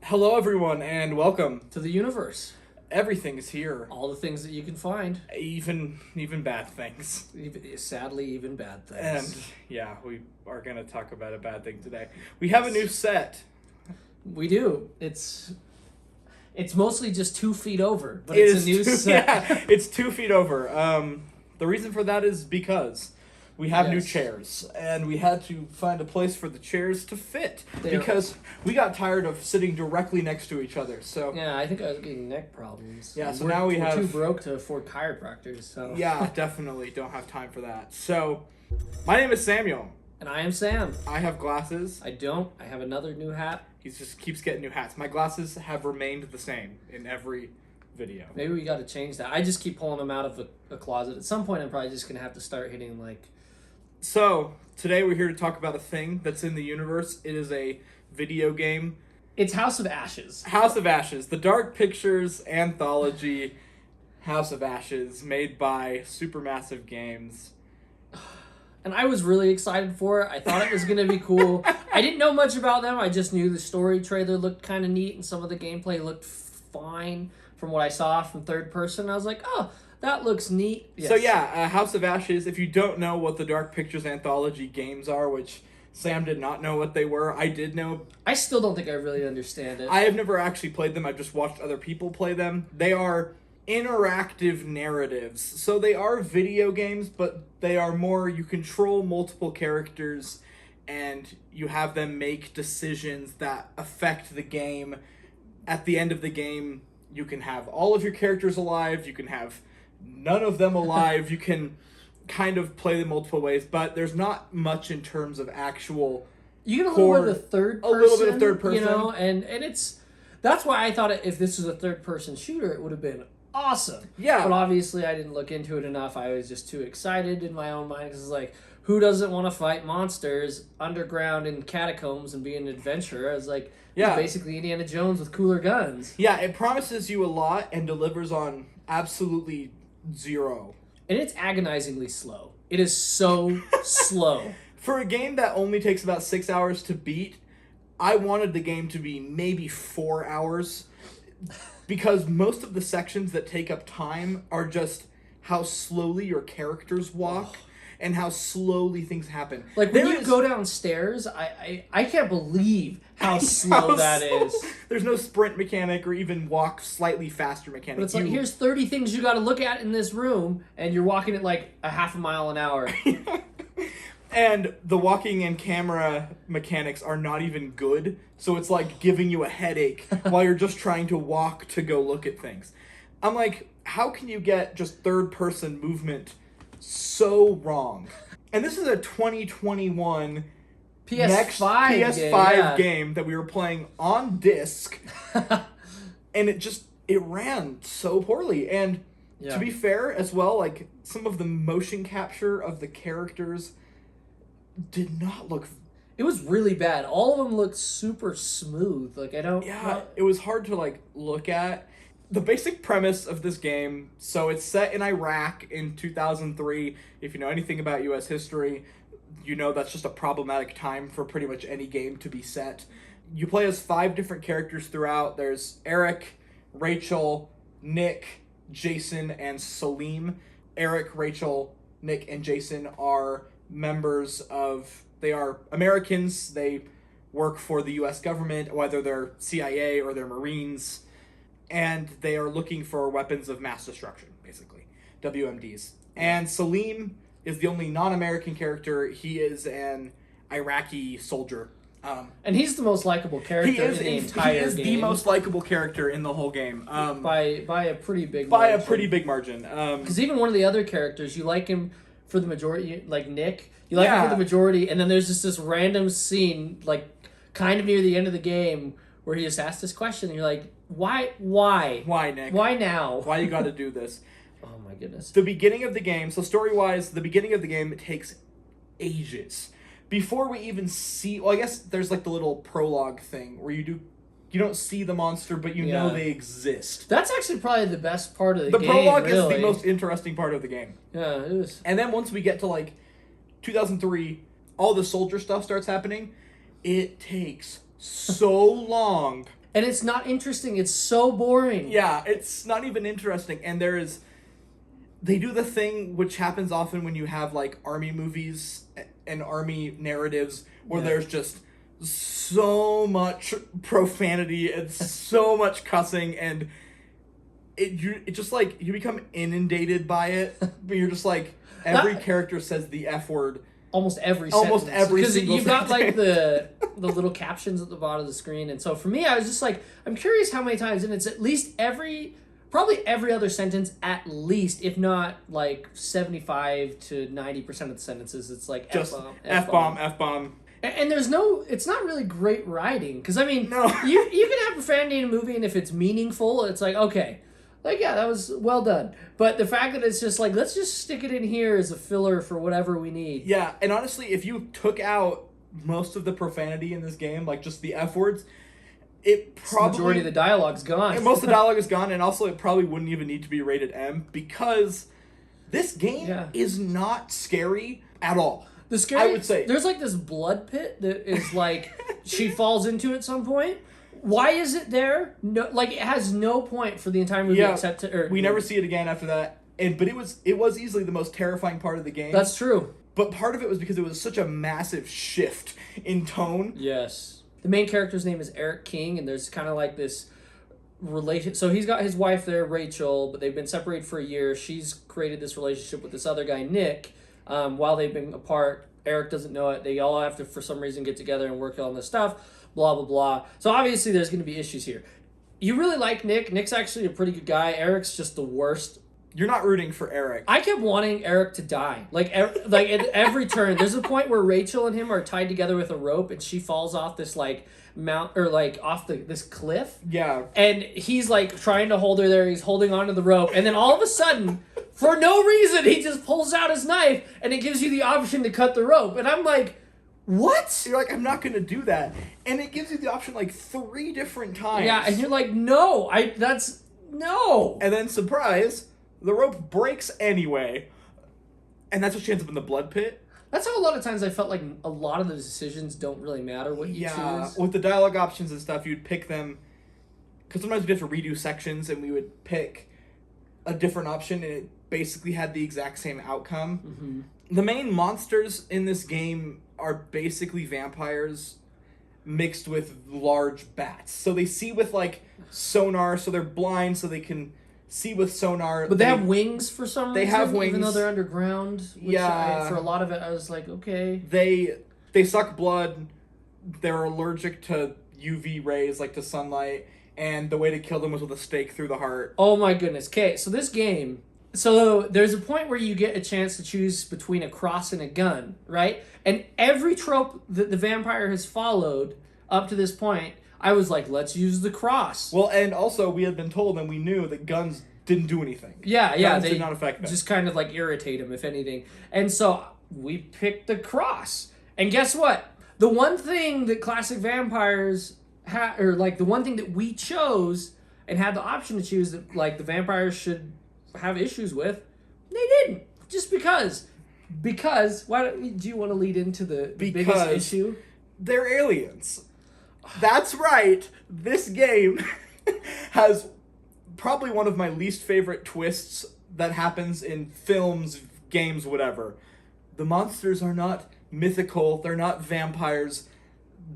Hello, everyone, and welcome. To the universe. Everything is here, All the things that you can find. even bad things. Sadly, even bad And things. yeah, we are gonna talk about a bad thing today. We have a new set. We do. It's mostly just 2 feet over, but It it's is a new two- set. Yeah, it's 2 feet over. The reason for that is because we have new Yes. chairs, and we had to find a place for the chairs to fit They're- because we got tired of sitting directly next to each other. So Yeah, I think I was getting neck problems. Yeah, so We're- now we we're have- too broke to afford chiropractors. So yeah, definitely don't have time for that. So, my name is Samuel. And I am Sam. I have glasses. I don't. I have another new hat. He just keeps getting new hats. My glasses have remained the same in every video. Maybe we got to change that. I just keep pulling them out of a closet. At some point, I'm probably just gonna have to start hitting like. So, today we're here to talk about a thing that's in the universe. It is a video game. It's House of Ashes. House of Ashes, the Dark Pictures Anthology House of Ashes, made by Supermassive Games. And I was really excited for it. I thought it was going to be cool. I didn't know much about them. I just knew the story trailer looked kind of neat, and some of the gameplay looked fine from what I saw from third person. I was like, oh, that looks neat. Yes. So yeah, House of Ashes, if you don't know what the Dark Pictures Anthology games are, which Sam did not know what they were, I did know. I still don't think I really understand it. I have never actually played them, I've just watched other people play them. They are interactive narratives. So they are video games, but they are more, you control multiple characters and you have them make decisions that affect the game. At the end of the game, you can have all of your characters alive, you can have none of them alive, you can kind of play them multiple ways, but there's not much in terms of actual you get a little core- bit of third person. a little bit of third person. You know, and it's... That's why I thought if this was a third person shooter, it would have been awesome. Yeah. But obviously I didn't look into it enough. I was just too excited in my own mind because it's like, who doesn't want to fight monsters underground in catacombs and be an adventurer? I was like, Yeah. it's basically Indiana Jones with cooler guns. Yeah, it promises you a lot and delivers on absolutely zero. And it's agonizingly slow. It is so slow. For a game that only takes about 6 hours to beat, I wanted the game to be maybe 4 hours because most of the sections that take up time are just how slowly your characters walk and how slowly things happen. Like when you go downstairs, I can't believe how slow that is. There's no sprint mechanic or even walk slightly faster mechanic. But it's like, here's 30 things you got to look at in this room, and you're walking at like a half a mile an hour. And the walking and camera mechanics are not even good, so it's like giving you a headache while you're just trying to walk to go look at things. I'm like, how can you get just third-person movement so wrong? And this is a 2021 PS5 game that we were playing on disc, and it ran so poorly. And to be fair as well, like some of the motion capture of the characters did not look. It was really bad. All of them looked super smooth. Like, I don't... Yeah, it was hard to like look at. The basic premise of this game, so it's set in Iraq in 2003. If you know anything about U.S. history, you know that's just a problematic time for pretty much any game to be set. You play as 5 different characters throughout. There's Eric, Rachel, Nick, Jason, and Salim. Eric, Rachel, Nick, and Jason are they are Americans. They work for the U.S. government, whether they're CIA or they're Marines, and they are looking for weapons of mass destruction, basically, WMDs. And Salim is the only non-American character. He is an Iraqi soldier. And he's the most likable character in the entire game. He is the most likable character in the whole game. By a pretty big by margin. a pretty big margin. Because even one of the other characters, you like him for the majority, like Nick, you like him for the majority, and then there's just this random scene, like, kind of near the end of the game, where he just asked this question, and you're like, why, Nick? Why now? Why you gotta do this? Oh my goodness. The beginning of the game, so story-wise, the beginning of the game, it takes ages. Before we even see, well, I guess there's like the little prologue thing, where you don't see the monster, but you know they exist. That's actually probably the best part of the game. The prologue really. is the most interesting part of the game. Yeah, it is. And then once we get to like 2003, all the soldier stuff starts happening. It takes so long. And it's not interesting. It's so boring. Yeah, it's not even interesting. And they do the thing which happens often when you have like army movies and army narratives where there's just so much profanity and so much cussing, and it just like you become inundated by it. But you're just like every character says the F word. Almost every single because you've got like sentence. the little captions at the bottom of the screen, and so for me, I was just like, I'm curious how many times, and it's at least probably every other sentence at least, if not like 75 to 90% of the sentences, it's like just F-bomb. F-bomb. And it's not really great writing, because I mean, No. you can have profanity in a movie, and if it's meaningful, it's like, okay. Like, yeah, that was well done. But the fact that it's just like, let's just stick it in here as a filler for whatever we need. Yeah, and honestly, if you took out most of the profanity in this game, like just the F words, it probably... The majority of the dialogue's gone. And most of the dialogue is gone, and also it probably wouldn't even need to be rated M, because this game is not scary at all. The scary... I would say... There's like this blood pit that is like, she falls into at some point. Why is it there? No, like it has no point for the entire movie except to. We never see it again after that. But it was easily the most terrifying part of the game. That's true. But part of it was because it was such a massive shift in tone. Yes. The main character's name is Eric King, and there's kind of like this relation. So he's got his wife there, Rachel, but they've been separated for a year. She's created this relationship with this other guy, Nick. While they've been apart, Eric doesn't know it. They all have to, for some reason, get together and work on this stuff. Blah, blah, blah. So obviously there's going to be issues here. You really like Nick. Nick's actually a pretty good guy. Eric's just the worst. You're not rooting for Eric. I kept wanting Eric to die. Like at every turn. There's a point where Rachel and him are tied together with a rope, and she falls off this like mount, or like off this cliff. Yeah. And he's like trying to hold her there. He's holding onto the rope. And then all of a sudden, for no reason, he just pulls out his knife, and it gives you the option to cut the rope. And I'm like, what? You're like, I'm not going to do that. And it gives you the option like 3 different times. Yeah, and you're like, no. No. And then, surprise, the rope breaks anyway. And that's what she ends up in the blood pit. That's how a lot of times I felt like a lot of the decisions don't really matter what you choose. With the dialogue options and stuff, you'd pick them. Because sometimes we'd have to redo sections, and we would pick a different option, and it basically had the exact same outcome. Mm-hmm. The main monsters in this game are basically vampires mixed with large bats. So they see with like sonar, so they're blind, so they can see with sonar. But they have wings for some reason. They have wings, even though they're underground. Which for a lot of it, I was like, okay. They suck blood. They're allergic to UV rays, like to sunlight. And the way to kill them was with a stake through the heart. Oh my goodness. Okay, so this game... So there's a point where you get a chance to choose between a cross and a gun, right? And every trope that the vampire has followed up to this point, I was like, let's use the cross. Well, and also we had been told and we knew that guns didn't do anything. Yeah, guns they did not affect them. Just kind of like irritate them, if anything. And so we picked the cross. And guess what? The one thing that classic vampires or like the one thing that we chose and had the option to choose that like the vampires should have issues with, they didn't. Just because. Because do you want to lead into the biggest issue? They're aliens. That's right. This game has probably one of my least favorite twists that happens in films, games, whatever. The monsters are not mythical. They're not vampires.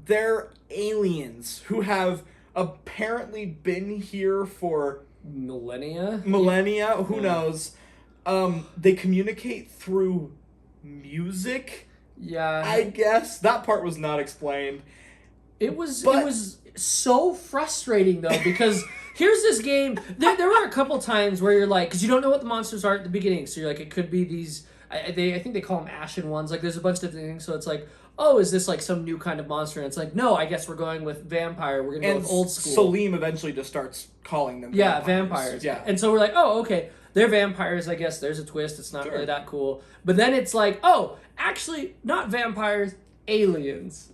They're aliens who have apparently been here for millennia, who knows. They communicate through music, I guess. That part was not explained. It was so frustrating though, because here's this game, there were a couple times where you're like, because you don't know what the monsters are at the beginning, so you're like, it could be these, I think they call them ashen ones, like there's a bunch of different things, so it's like, oh, is this like some new kind of monster? And it's like, no, I guess we're going with vampire. We're going to go with old school. Salim eventually just starts calling them vampires. Yeah. And so we're like, oh, okay, they're vampires, I guess. There's a twist. It's not really that cool. But then it's like, oh, actually, not vampires, aliens.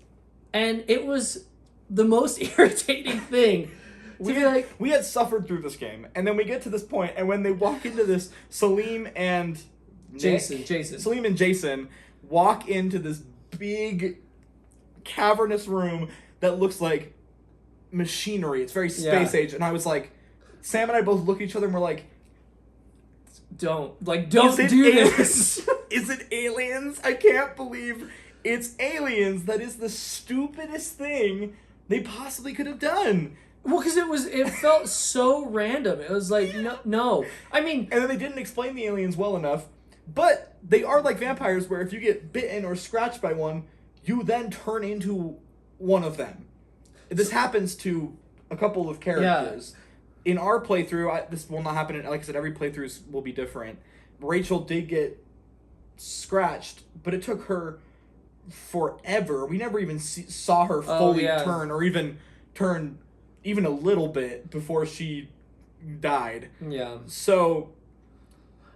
And it was the most irritating thing. We had suffered through this game. And then we get to this point, and when they walk into this, Salim and Jason walk into this big cavernous room that looks like machinery. It's very space age. And I was like, Sam and I both look at each other and we're like, don't do this. Is it aliens? I can't believe it's aliens. That is the stupidest thing they possibly could have done. Well, because it felt so random. It was like, no. I mean... And then they didn't explain the aliens well enough. But they are like vampires where if you get bitten or scratched by one, you then turn into one of them. This happens to a couple of characters. Yeah. In our playthrough, this will not happen. Like I said, every playthrough will be different. Rachel did get scratched, but it took her forever. We never even saw her fully turn or even turn even a little bit before she died. Yeah. So,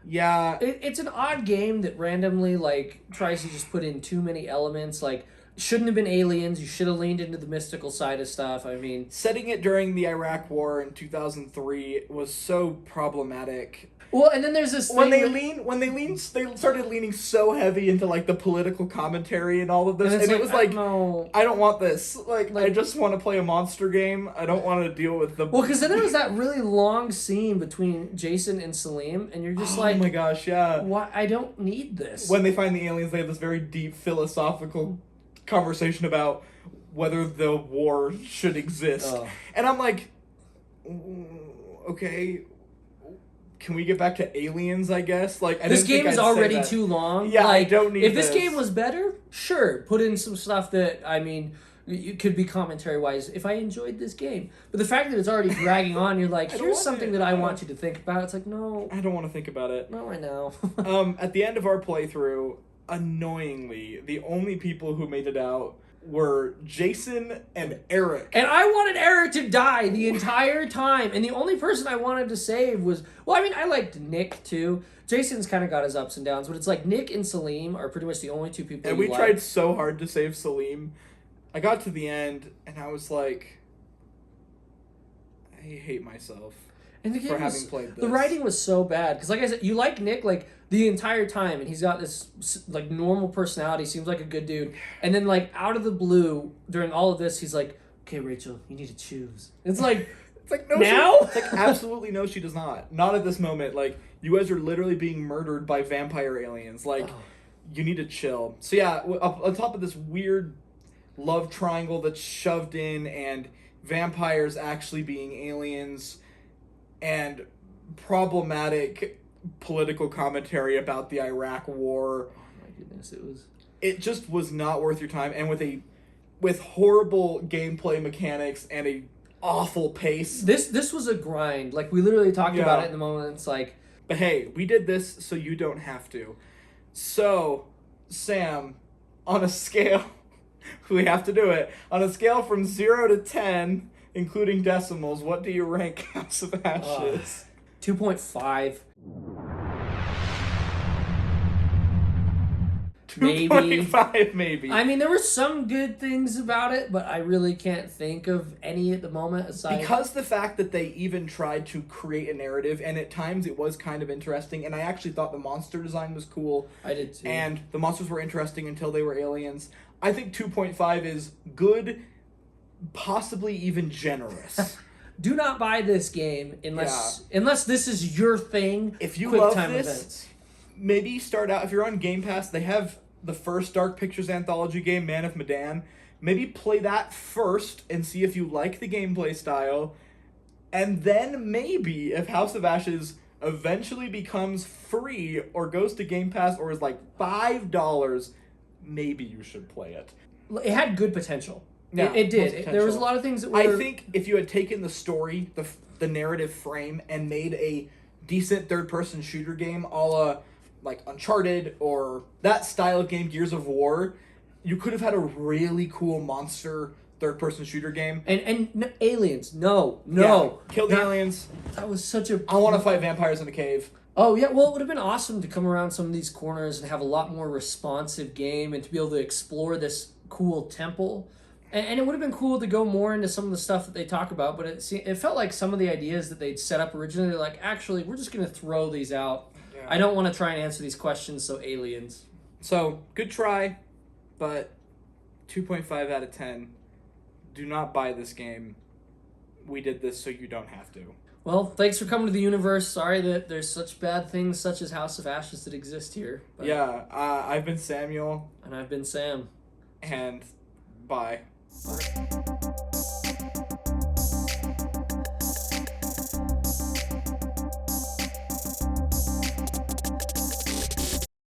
yeah. It's an odd game that randomly, like, tries to just put in too many elements. Like, shouldn't have been aliens. You should have leaned into the mystical side of stuff. I mean... Setting it during the Iraq War in 2003 was so problematic. Well, and then there's this thing they started leaning so heavy into like the political commentary and all of this, and it was like, I don't want this. Like I just want to play a monster game. I don't want to deal with the. Well, because then there was that really long scene between Jason and Salim, and you're just like, oh my gosh, yeah. Why? I don't need this. When they find the aliens, they have this very deep philosophical conversation about whether the war should exist, and I'm like, okay. Can we get back to aliens, I guess? Like this game is already too long. Yeah, like, I don't need if this game was better, sure, put in some stuff that, I mean, it could be commentary-wise if I enjoyed this game. But the fact that it's already dragging on, you're like, here's something that I want you to think about. It's like, no. I don't want to think about it. No, I know. At the end of our playthrough, annoyingly, the only people who made it out were Jason and Eric. And I wanted Eric to die the entire time. And the only person I wanted to save was... Well, I mean, I liked Nick, too. Jason's kind of got his ups and downs, but it's like Nick and Salim are pretty much the only two people. And we tried so hard to save Salim. I got to the end, and I was like... I hate myself for having played this. The writing was so bad. Because like I said, you like Nick, like... the entire time, and he's got this like normal personality, seems like a good dude, and then like out of the blue during all of this he's like, okay, Rachel, you need to choose. It's like no, now? It's like absolutely no, she does not at this moment. Like, you guys are literally being murdered by vampire aliens. Like, you need to chill. So yeah, on top of this weird love triangle that's shoved in, and vampires actually being aliens, and problematic political commentary about the Iraq War. Oh my goodness, it just was not worth your time, and with horrible gameplay mechanics and a awful pace. This was a grind. Like, we literally talked about it in the moment. It's like, but hey, we did this so you don't have to. So, Sam, on a scale we have to do it. On a scale from 0 to 10, including decimals, what do you rank House of Ashes? 2.5. Maybe. 2.5, maybe. I mean, there were some good things about it, but I really can't think of any at the moment aside. Because the fact that they even tried to create a narrative, and at times it was kind of interesting, and I actually thought the monster design was cool. I did too. And the monsters were interesting until they were aliens. I think 2.5 is good, possibly even generous. Do not buy this game unless this is your thing. If you love this, maybe start out. If you're on Game Pass, they have the first Dark Pictures Anthology game, Man of Medan. Maybe play that first and see if you like the gameplay style. And then maybe if House of Ashes eventually becomes free or goes to Game Pass or is like $5, maybe you should play it. It had good potential. Yeah, it did. There was a lot of things that were... I think if you had taken the story, the narrative frame, and made a decent third-person shooter game a la like Uncharted or that style of game, Gears of War, you could have had a really cool monster third-person shooter game. And aliens. No. Yeah, kill the aliens. That was such a... I want to fight vampires in a cave. Oh, yeah. Well, it would have been awesome to come around some of these corners and have a lot more responsive game and to be able to explore this cool temple. And it would have been cool to go more into some of the stuff that they talk about, but it felt like some of the ideas that they'd set up originally, they're like, actually, we're just going to throw these out. Yeah. I don't want to try and answer these questions, so aliens. So, good try, but 2.5 out of 10. Do not buy this game. we did this so you don't have to. Well, thanks for coming to the universe. Sorry that there's such bad things such as House of Ashes that exist here. But... Yeah, I've been Samuel. And I've been Sam. And bye. Bye.